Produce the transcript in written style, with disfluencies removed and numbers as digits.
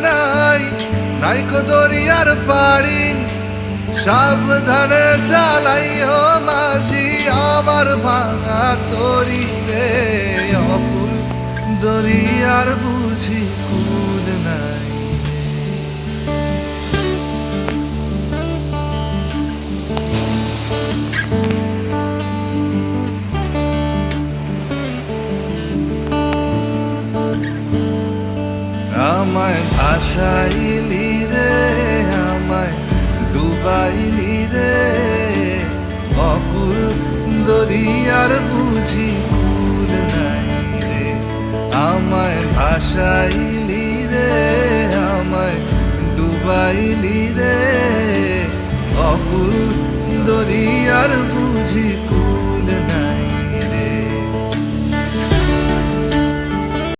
নাই, নাইকো দরিয়ার পাড়ি। সাবধানে চালাইও মাঝি আমার ভাঙা তরি রে, অকুল দরিয়ার বুঝি কুল নাই। আমায় ভাসাইলি রে, আমায় ডুবাইলি রে, অকুল দরিয়ার বুঝি কুল নাই রে। আমায় ভাসাইলি রে, আমায় ডুবাইলি রে, অকুল দরিয়ার বুঝি কুল